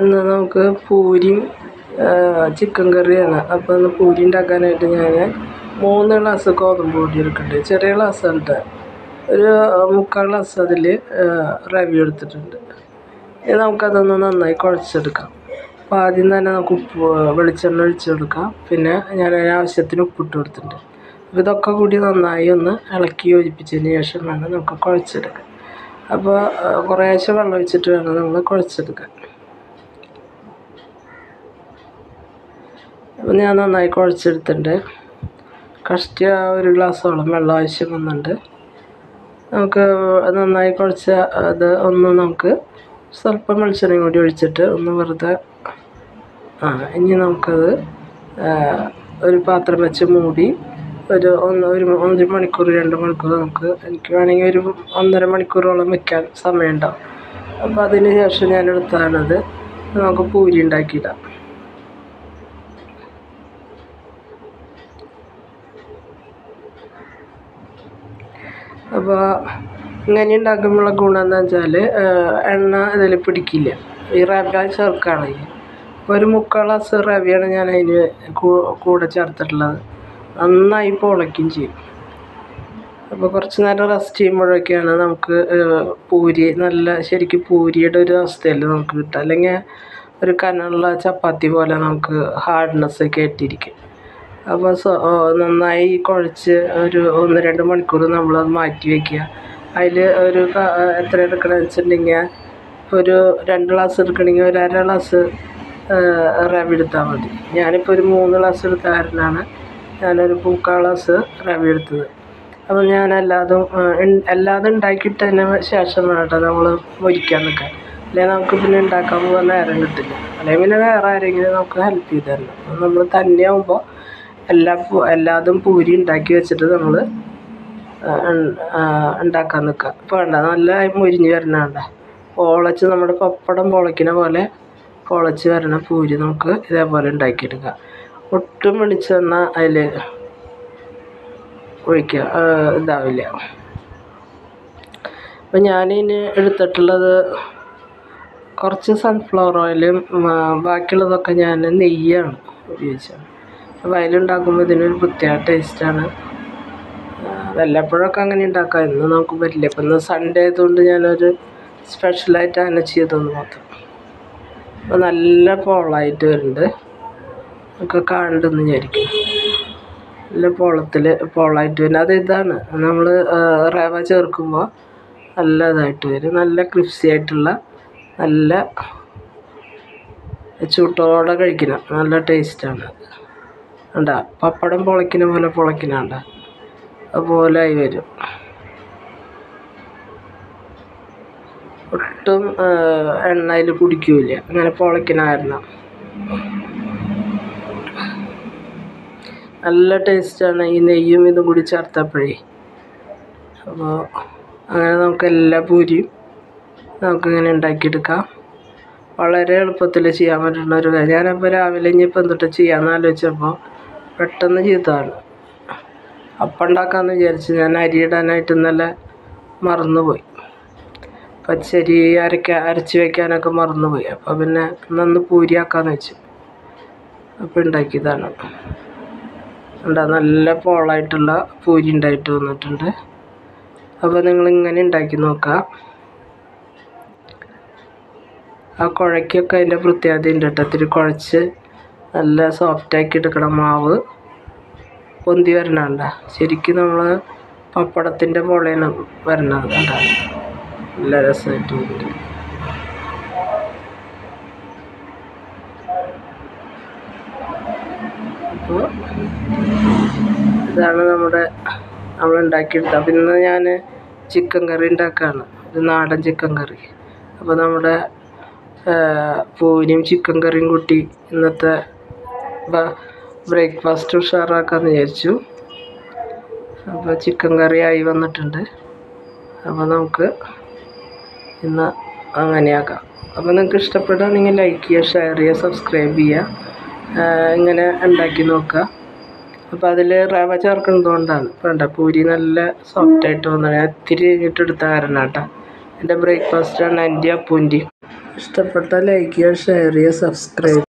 ഇന്ന് നമുക്ക് പൂരിയും ചിക്കൻ കറിയാണ്. അപ്പോൾ ഇന്ന് പൂരി ഉണ്ടാക്കാനായിട്ട് ഞാൻ 3 ഗ്ലാസ് ഗോതമ്പ് പൊടി എടുക്കുന്നുണ്ട്. ചെറിയ ഗ്ലാസ് ഉണ്ട്. ഒരു 3/4 ഗ്ലാസ് അതിൽ റവ എടുത്തിട്ടുണ്ട്. ഇനി നമുക്കതൊന്ന് നന്നായി കുഴച്ചെടുക്കാം. അപ്പോൾ ആദ്യം തന്നെ നമുക്ക് വെളിച്ചെണ്ണ ഒഴിച്ചെടുക്കാം. പിന്നെ ഞാൻ ആവശ്യത്തിന് ഉപ്പിട്ട് കൊടുത്തിട്ടുണ്ട്. അപ്പോൾ ഇതൊക്കെ കൂടി നന്നായി ഒന്ന് ഇളക്കി യോജിപ്പിച്ചതിന് ശേഷം വേണം നമുക്ക് കുഴച്ചെടുക്കാൻ. അപ്പോൾ കുറേശ്ശെ വെള്ളം ഒഴിച്ചിട്ട് വേണം നമ്മൾ കുഴച്ചെടുക്കാൻ. അപ്പോൾ ഞാൻ നന്നായി കുഴച്ചെടുത്തിട്ടുണ്ട്. കഷ്ടി 1 ഗ്ലാസ്സോളം വെള്ളം ആവശ്യം വന്നിട്ടുണ്ട്. നമുക്ക് നന്നായി കുഴച്ച അത് ഒന്ന് നമുക്ക് സ്വല്പം വെളിച്ചെണ്ണയും കൂടി ഒഴിച്ചിട്ട് ഒന്ന് വെറുതെ ഇനി നമുക്കത് ഒരു പാത്രം വെച്ച് മൂടി ഒരു 1 മണിക്കൂർ 2 മണിക്കൂർ എനിക്ക് വേണമെങ്കിൽ ഒരു 1.5 മണിക്കൂറോളം വയ്ക്കാൻ സമയമുണ്ടാവും. അപ്പോൾ അതിന് ശേഷം ഞാൻ എടുത്താണത് നമുക്ക് പൂരി ഉണ്ടാക്കിയിടാം. അപ്പോൾ ഇങ്ങനെ ഉണ്ടാക്കുമ്പോഴുള്ള ഗുണം എന്താ വെച്ചാൽ എണ്ണ ഇതിൽ പിടിക്കില്ല. ഈ റവ ചേർക്കുകയാണെങ്കിൽ ഒരു 3/4 ഗ്ലാസ് റവയാണ് ഞാൻ അതിന് കൂടെ ചേർത്തിട്ടുള്ളത്. നന്നായി പൊളയ്ക്കും ചെയ്യും. അപ്പോൾ കുറച്ച് നേരം റെസ്റ്റ് ചെയ്യുമ്പോഴൊക്കെയാണ് നമുക്ക് പൂരി നല്ല ശരിക്കും പൂരിയുടെ ഒരു അവസ്ഥയിൽ നമുക്ക് കിട്ടുക. അല്ലെങ്കിൽ ഒരു കനമുള്ള ചപ്പാത്തി പോലെ നമുക്ക് ഹാർഡ്നെസ്സൊക്കെ ആയിട്ടിരിക്കും. അപ്പോൾ നന്നായി കുഴച്ച് ഒരു 1-2 മണിക്കൂർ നമ്മളത് മാറ്റി വയ്ക്കുക. അതിൽ ഒരു എത്ര എടുക്കണമെന്ന് വെച്ചിട്ടുണ്ടെങ്കിൽ ഒരു 2 ഗ്ലാസ് എടുക്കണമെങ്കിൽ ഒരു 1/2 ഗ്ലാസ് റവ എടുത്താൽ മതി. ഞാനിപ്പോൾ ഒരു 3 ഗ്ലാസ് എടുത്ത കാരണമാണ് ഞാനൊരു 3/4 ഗ്ലാസ് റവ എടുത്തത്. അപ്പോൾ ഞാൻ എല്ലാതും ഉണ്ടാക്കിയിട്ടതിന് ശേഷം വേണം നമ്മൾ മൊരിക്കാൻ നിൽക്കാൻ. അല്ലെങ്കിൽ നമുക്ക് പിന്നെ ഉണ്ടാക്കാൻ പോകാൻ നേരം കിട്ടില്ല. അല്ലെങ്കിൽ പിന്നെ വേറെ ആരെങ്കിലും നമുക്ക് ഹെൽപ്പ് ചെയ്ത് തരണം. നമ്മൾ തന്നെയാകുമ്പോൾ എല്ലാതും പൂരി ഉണ്ടാക്കി വെച്ചിട്ട് നമ്മൾ ഉണ്ടാക്കാൻ നിൽക്കുക. ഇപ്പോൾ വേണ്ട നല്ല മൊരിഞ്ഞ് വരണ പൊളച്ച് നമ്മുടെ പപ്പടം പൊളയ്ക്കുന്ന പോലെ പൊളച്ച് വരണ പൂരി നമുക്ക് ഇതേപോലെ ഉണ്ടാക്കിയെടുക്കാം. ഒട്ടും വെളിച്ചെണ്ണ അതിൽ ഒഴിക്കുക ഇതാവില്ല. അപ്പം ഞാനിതിന് എടുത്തിട്ടുള്ളത് കുറച്ച് സൺഫ്ലവർ ഓയിലും ബാക്കിയുള്ളതൊക്കെ ഞാൻ നെയ്യാണ് ഉപയോഗിച്ചത്. അപ്പോൾ അതിലുണ്ടാക്കുമ്പോൾ ഇതിനൊരു പ്രത്യേക ടേസ്റ്റാണ്. വല്ലപ്പോഴൊക്കെ അങ്ങനെ ഉണ്ടാക്കാം. ഇന്ന് നമുക്ക് പറ്റില്ല. ഇപ്പം ഇന്ന് സൺഡേ ആയതുകൊണ്ട് ഞാനൊരു സ്പെഷ്യലായിട്ട് അങ്ങനെ ചെയ്തതെന്ന് മാത്രം. അപ്പോൾ നല്ല പോളായിട്ട് വരുന്നുണ്ട്. ഒക്കെ കാണുന്നുണ്ടെന്ന് വിചാരിക്കും. നല്ല പോളായിട്ട് വരുന്നത് അത് ഇതാണ്. നമ്മൾ റവ ചേർക്കുമ്പോൾ നല്ല ഇതായിട്ട് വരും. നല്ല ക്രിസ്പി ആയിട്ടുള്ള നല്ല ചൂട്ടോടെ കഴിക്കണം. നല്ല ടേസ്റ്റാണ്. കണ്ട പപ്പടം പൊളയ്ക്കുന്ന പോലെ പൊളയ്ക്കണ അതുപോലെ ആയി വരും. ഒട്ടും എണ്ണയിൽ കുടിക്കില്ല അങ്ങനെ പൊളയ്ക്കണ കാരണം. നല്ല ടേസ്റ്റാണ് ഈ നെയ്യും ഇതും കൂടി ചേർത്തപ്പോഴേ. അപ്പോൾ അങ്ങനെ നമുക്ക് എല്ലാ പൂരിയും നമുക്കിങ്ങനെ ഉണ്ടാക്കിയെടുക്കാം. വളരെ എളുപ്പത്തിൽ ചെയ്യാൻ പറ്റുന്ന ഒരു കാര്യം. ഞാനപ്പോൾ രാവിലെ ഇനിയിപ്പോൾ എന്തിട്ട് ചെയ്യാമെന്ന് ആലോചിച്ചപ്പോൾ പെട്ടെന്ന് ചെയ്തതാണ്. അപ്പം ഉണ്ടാക്കാമെന്ന് വിചാരിച്ചു. ഞാൻ അരിയിടാനായിട്ട് ഇന്നലെ മറന്നുപോയി. പച്ചരി അരച്ച് വയ്ക്കാനൊക്കെ മറന്നുപോയി. അപ്പോൾ പിന്നെ ഇന്നൊന്ന് പൂരിയാക്കാമെന്ന് വെച്ചു. അപ്പോൾ ഉണ്ടാക്കിയതാണ്. നല്ല പോളായിട്ടുള്ള പൂരി ഉണ്ടായിട്ട് വന്നിട്ടുണ്ട്. അപ്പോൾ നിങ്ങളിങ്ങനെ ഉണ്ടാക്കി നോക്കാം. ആ കുഴയ്ക്കൊക്കെ അതിൻ്റെ പ്രത്യേകത ഉണ്ട് കേട്ടോ. ഇത്തിരി കുഴച്ച് നല്ല സോഫ്റ്റാക്കി എടുക്കണം. മാവ് പൊന്തി വരണണ്ട. ശരിക്കും നമ്മൾ പപ്പടത്തിൻ്റെ പോളയാണ് വരണത് കണ്ട. നല്ല രസമായിട്ട് വരും. അപ്പോൾ ഇതാണ് നമ്മൾ ഉണ്ടാക്കിയെടുത്തത്. അപ്പം ഇന്ന് ഞാൻ ചിക്കൻ കറി ഉണ്ടാക്കുകയാണ്. ഒരു നാടൻ ചിക്കൻ കറി. അപ്പോൾ നമ്മുടെ പൂരിയും ചിക്കൻ കറിയും കൂട്ടി ഇന്നത്തെ ബ്രേക്ക്ഫാസ്റ്റ് ഉഷാറാക്കാമെന്ന് വിചാരിച്ചു. അപ്പോൾ ചിക്കൻ കറി ആയി വന്നിട്ടുണ്ട്. അപ്പോൾ നമുക്ക് ഇന്ന് അങ്ങനെയാക്കാം. അപ്പോൾ നിങ്ങൾക്ക് ഇഷ്ടപ്പെടുകയാണെങ്കിൽ ലൈക്ക് ചെയ്യുക, ഷെയർ ചെയ്യുക, സബ്സ്ക്രൈബ് ചെയ്യുക. ഇങ്ങനെ ഉണ്ടാക്കി നോക്കുക. അപ്പോൾ അതിൽ റവ ചേർക്കുന്നത് കൊണ്ടാണ്. വേണ്ട പൂരി നല്ല സോഫ്റ്റായിട്ട് വന്നത്. ഞാൻ ഇത്തിരി കഴിഞ്ഞിട്ട് എടുത്ത കാരണം കേട്ടോ. എൻ്റെ ബ്രേക്ക്ഫാസ്റ്റാണ് എൻ്റെ അപ്പൂൻ്റെയും. ഇഷ്ടപ്പെട്ടാൽ ലൈക്ക് ചെയ്യുക, ഷെയർ ചെയ്യുക, സബ്സ്ക്രൈബ്